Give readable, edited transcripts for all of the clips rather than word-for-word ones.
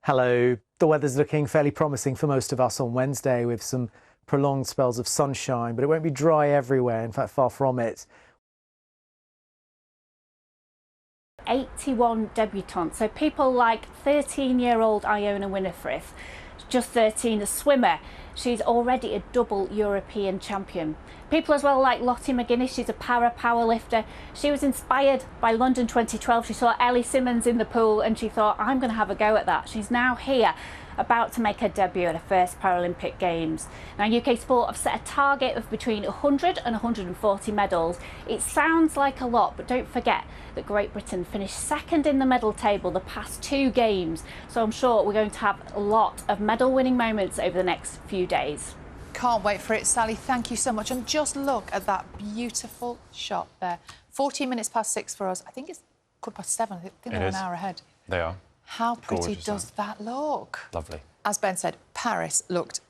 Hello. The weather's looking fairly promising for most of us on Wednesday with some prolonged spells of sunshine, but it won't be dry everywhere, in fact far from it. 81 debutantes, so people like 13-year-old Iona Winifrith, just 13, a swimmer. She's already a double European champion. People as well like Lottie McGuinness, she's a powerlifter. She was inspired by London 2012. She saw Ellie Simmonds in the pool and she thought, I'm going to have a go at that. She's now here, about to make her debut at her first Paralympic Games. Now, UK Sport have set a target of between 100 and 140 medals. It sounds like a lot, but don't forget that Great Britain finished second in the medal table the past 2 games. So I'm sure we're going to have a lot of medal-winning moments over the next few days. Can't wait for it, Sally. Thank you so much. And just look at that beautiful shot there. 14 minutes past 6 for us. I think it's 7:15. I think they're an hour ahead. They are. How pretty does that look? Lovely. As Ben said, Paris looked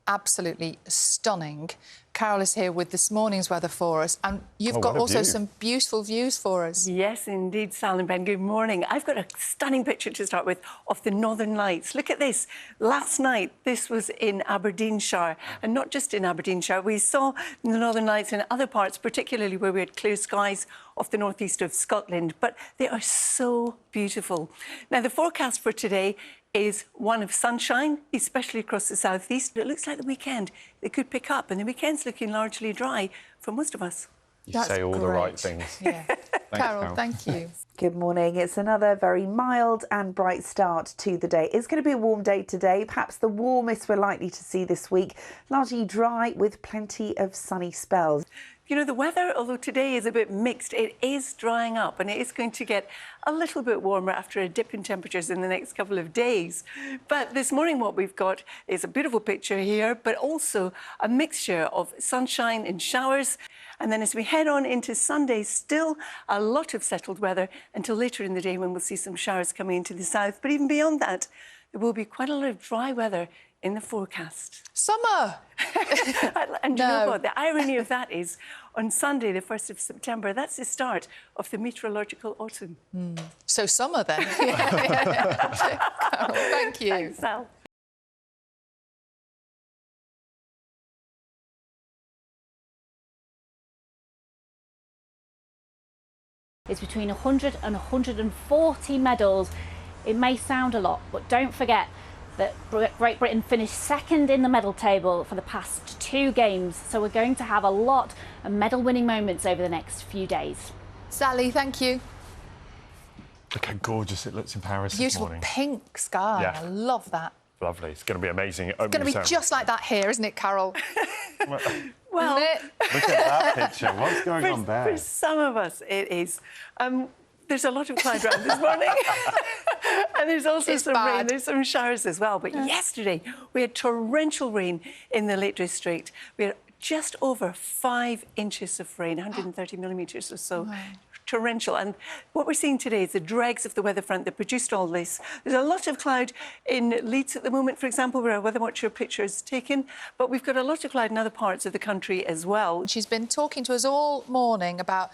absolutely stunning. Carol is here with this morning's weather for us, and you've got also some beautiful views for us. Yes, indeed, Sal and Ben. Good morning. I've got a stunning picture to start with of the Northern Lights. Look at this. Last night, this was in Aberdeenshire, and not just in Aberdeenshire. We saw the Northern Lights in other parts, particularly where we had clear skies off the northeast of Scotland, but they are so beautiful. Now, the forecast for today is one of sunshine, especially across the southeast. It looks like the weekend it could pick up, and the weekend's looking largely dry for most of us. You say all the right things. Yeah. Carol, thank you. Good morning. It's another very mild and bright start to the day. It's going to be a warm day today, perhaps the warmest we're likely to see this week. Largely dry with plenty of sunny spells. You know, the weather, although today is a bit mixed, it is drying up and it is going to get a little bit warmer after a dip in temperatures in the next couple of days. But this morning what we've got is a beautiful picture here, but also a mixture of sunshine and showers. And then as we head on into Sunday, still a lot of settled weather until later in the day when we'll see some showers coming into the south. But even beyond that, there will be quite a lot of dry weather in the forecast. Summer! And you know what? The irony of that is, on Sunday, the 1st of September, that's the start of the meteorological autumn. So summer, then. Carol, thank you. Thanks, Sal. It's between 100 and 140 medals. It may sound a lot, but don't forget that Great Britain finished second in the medal table for the past 2 games, so we're going to have a lot of medal-winning moments over the next few days. Sally, thank you. Look how gorgeous it looks in Paris Beautiful this morning. pink sky. Yeah. I love that. Lovely. It's going to be amazing. It's going to be just like that here, isn't it, Carol? Well, look at that picture. What's going on there? For some of us, it is. There's a lot of cloud around this morning. And there's also some rain. There's some showers as well. But yesterday, we had torrential rain in the Lake District. We had just over 5 inches of rain, 130 millimetres or so. Wow. Torrential. And what we're seeing today is the dregs of the weather front that produced all this. There's a lot of cloud in Leeds at the moment, for example, where our Weather Watcher picture is taken. But we've got a lot of cloud in other parts of the country as well. She's been talking to us all morning about,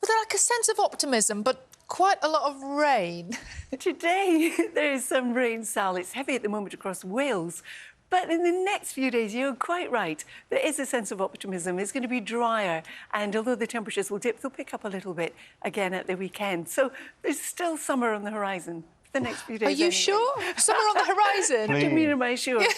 was there like a sense of optimism, but quite a lot of rain. Today, there is some rain, Sal. It's heavy at the moment across Wales. But in the next few days, you're quite right. There is a sense of optimism. It's going to be drier. And although the temperatures will dip, they'll pick up a little bit again at the weekend. So there's still summer on the horizon for the next few days. Are you sure? Summer on the horizon? What do you mean, am I sure? Yes.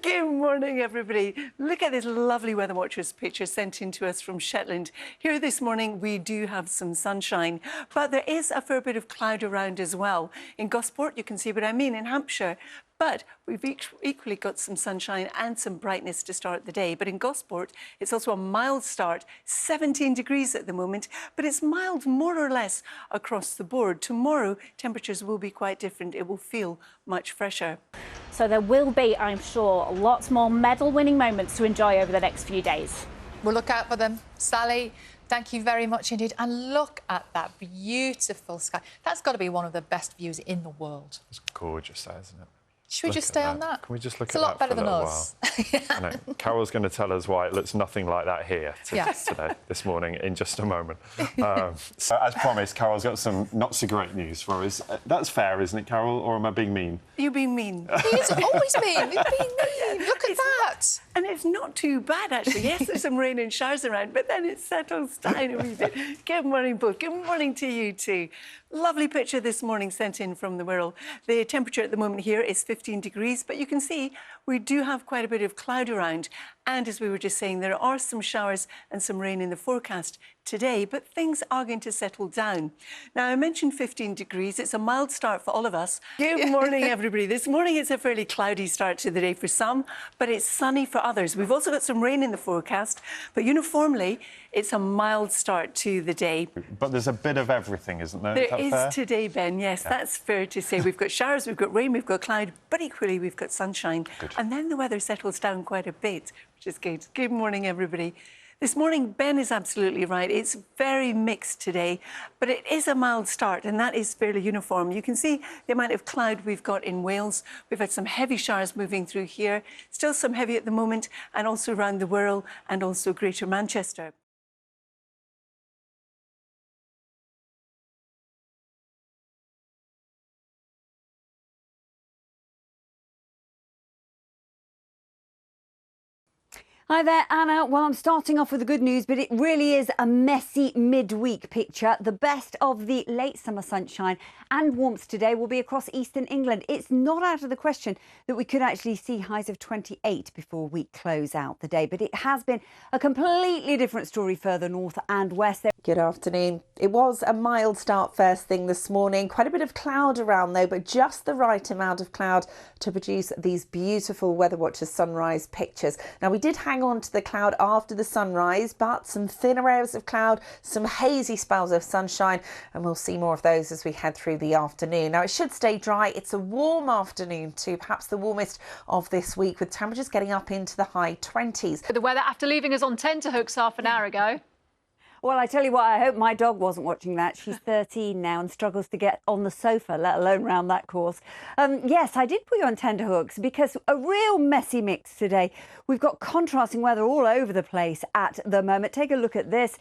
Good morning, everybody. Look at this lovely Weather Watchers picture sent in to us from Shetland. Here this morning, we do have some sunshine, but there is a fair bit of cloud around as well. In Gosport, you can see what I mean, in Hampshire. But we've equally got some sunshine and some brightness to start the day. But in Gosport, it's also a mild start, 17 degrees at the moment, but it's mild more or less across the board. Tomorrow, temperatures will be quite different. It will feel much fresher. So there will be, I'm sure, lots more medal-winning moments to enjoy over the next few days. We'll look out for them. Sally, thank you very much indeed. And look at that beautiful sky. That's got to be one of the best views in the world. It's gorgeous, isn't it? Should we just stay on that? Can we just look it's at that? that It's a lot better for a than little us. while? I know. Carol's going to tell us why it looks nothing like that here Yes. today, this morning, in just a moment. So, as promised, Carol's got some not-so-great news for us. That's fair, isn't it, Carol, or am I being mean? You're being mean. He's always mean. He's being mean. Look at that. And it's not too bad, actually. Yes, there's some rain and showers around, but then it settles down a wee bit. Good morning, both. Good morning to you too. Lovely picture this morning sent in from the Wirral. The temperature at the moment here is 15 degrees, but you can see we do have quite a bit of cloud around. And as we were just saying, there are some showers and some rain in the forecast today, but things are going to settle down. Now, I mentioned 15 degrees. It's a mild start for all of us. Good morning, everybody. This morning it's a fairly cloudy start to the day for some, but it's sunny for others. We've also got some rain in the forecast, but uniformly, it's a mild start to the day. But there's a bit of everything, isn't there? There is today, Ben. Yes, that's fair to say. We've got showers, we've got rain, we've got cloud, but equally we've got sunshine. Good. And then the weather settles down quite a bit, which is good. Good morning, everybody. This morning, Ben is absolutely right. It's very mixed today, but it is a mild start, and that is fairly uniform. You can see the amount of cloud we've got in Wales. We've had some heavy showers moving through here, still some heavy at the moment, and also around the Wirral and also Greater Manchester. Hi there, Anna. Well, I'm starting off with the good news, but it really is a messy midweek picture. The best of the late summer sunshine and warmth today will be across eastern England. It's not out of the question that we could actually see highs of 28 before we close out the day, but it has been a completely different story further north and west. Good afternoon. It was a mild start first thing this morning. Quite a bit of cloud around though, but just the right amount of cloud to produce these beautiful Weather Watchers sunrise pictures. Now, we did hang on to the cloud after the sunrise, but some thinner areas of cloud, some hazy spells of sunshine, and we'll see more of those as we head through the afternoon. Now, it should stay dry. It's a warm afternoon too, perhaps the warmest of this week, with temperatures getting up into the high 20s. The weather after leaving us on tenterhooks half an hour ago. Well, I tell you what, I hope my dog wasn't watching that. She's 13 now and struggles to get on the sofa, let alone round that course. Yes, I did put you on tenterhooks because a real messy mix today. We've got contrasting weather all over the place at the moment. Take a look at this.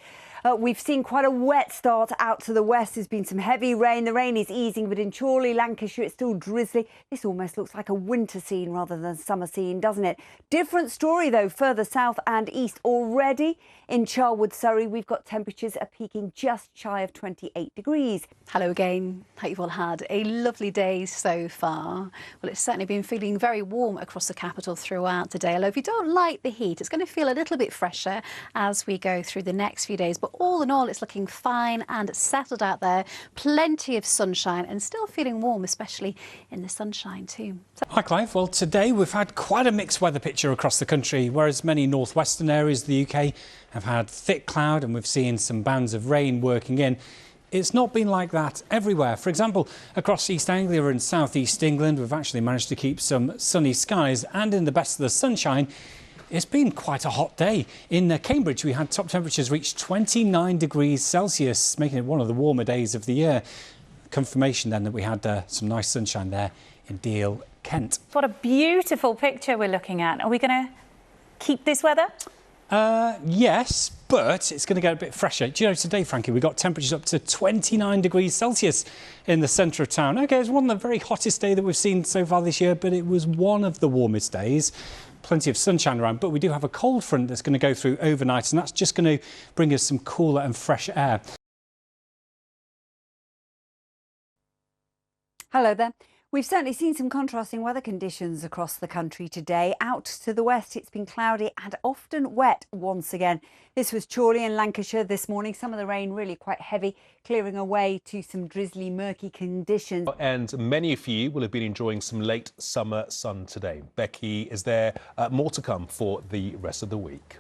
We've seen quite a wet start out to the west. There's been some heavy rain. The rain is easing, but in Chorley, Lancashire, it's still drizzly. This almost looks like a winter scene rather than a summer scene, doesn't it? Different story, though, further south and east. Already in Charwood, Surrey, we've got temperatures are peaking just shy of 28 degrees. Hello again. Hope you've all had a lovely day so far. Well, it's certainly been feeling very warm across the capital throughout the day. Although if you don't like the heat, it's going to feel a little bit fresher as we go through the next few days. But all in all, it's looking fine and settled out there. Plenty of sunshine and still feeling warm, especially in the sunshine too. Hi Clive. Well, today we've had quite a mixed weather picture across the country, whereas many northwestern areas of the UK have had thick cloud and we've seen some bands of rain working in. It's not been like that everywhere. For example, across East Anglia and South East England, we've actually managed to keep some sunny skies, and in the best of the sunshine, it's been quite a hot day. In Cambridge, we had top temperatures reach 29 degrees Celsius, making it one of the warmer days of the year. Confirmation then that we had some nice sunshine there in Deal, Kent. What a beautiful picture we're looking at. Are we going to keep this weather? Yes, but it's going to get a bit fresher. Do you know, today, Frankie, we got temperatures up to 29 degrees Celsius in the centre of town. OK, it's one of the very hottest days that we've seen so far this year, but it was one of the warmest days. Plenty of sunshine around, but we do have a cold front that's going to go through overnight, and that's just going to bring us some cooler and fresh air. Hello there. We've certainly seen some contrasting weather conditions across the country today. Out to the west, it's been cloudy and often wet once again. This was Chorley and Lancashire this morning. Some of the rain really quite heavy, clearing away to some drizzly, murky conditions. And many of you will have been enjoying some late summer sun today. Becky, is there more to come for the rest of the week?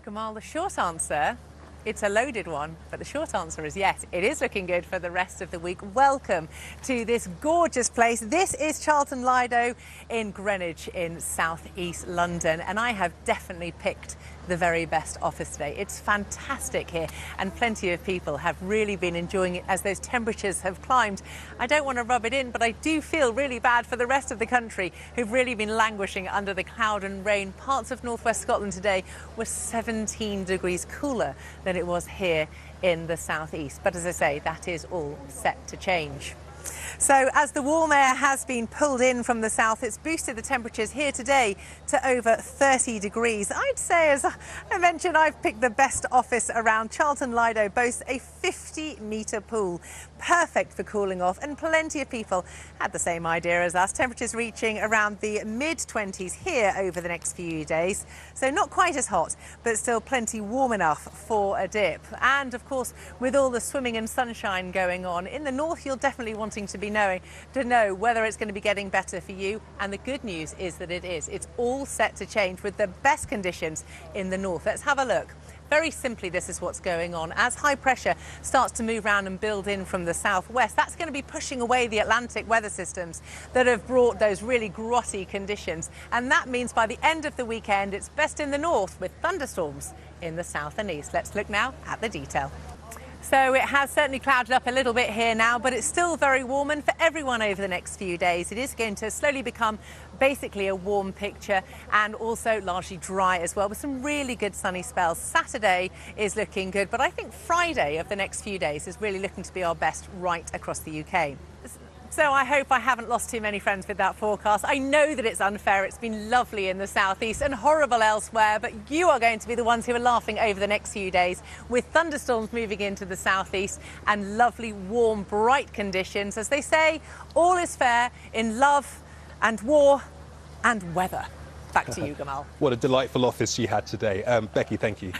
Gamal, the short answer, it's a loaded one, but the short answer is yes, it is looking good for the rest of the week. Welcome to this gorgeous place. This is Charlton Lido in Greenwich in southeast London, and I have definitely picked the very best office today. It's fantastic here, and plenty of people have really been enjoying it as those temperatures have climbed. I don't want to rub it in, but I do feel really bad for the rest of the country who've really been languishing under the cloud and rain. Parts of northwest Scotland today were 17 degrees cooler than it was here in the southeast. But as I say, that is all set to change. So as the warm air has been pulled in from the south, it's boosted the temperatures here today to over 30 degrees. I'd say, as I mentioned, I've picked the best office around. Charlton Lido boasts a 50-metre pool, perfect for cooling off, and plenty of people had the same idea as us. Temperatures reaching around the mid-20s here over the next few days. So not quite as hot, but still plenty warm enough for a dip. And of course, with all the swimming and sunshine going on in the north, you'll definitely wanting to know whether it's going to be getting better for you. And the good news is that it is. It's all set to change with the best conditions in the north. Let's have a look. Very simply, this is what's going on. As high pressure starts to move around and build in from the southwest, that's going to be pushing away the Atlantic weather systems that have brought those really grotty conditions. And that means by the end of the weekend, it's best in the north with thunderstorms in the south and east. Let's look now at the detail. So it has certainly clouded up a little bit here now, but it's still very warm, and for everyone over the next few days it is going to slowly become basically a warm picture, and also largely dry as well, with some really good sunny spells. Saturday is looking good, but I think Friday of the next few days is really looking to be our best right across the UK. So I hope I haven't lost too many friends with that forecast. I know that it's unfair. It's been lovely in the southeast and horrible elsewhere, but you are going to be the ones who are laughing over the next few days, with thunderstorms moving into the southeast and lovely, warm, bright conditions. As they say, all is fair in love and war and weather. Back to you, Gamal. What a delightful office you had today. Becky, thank you.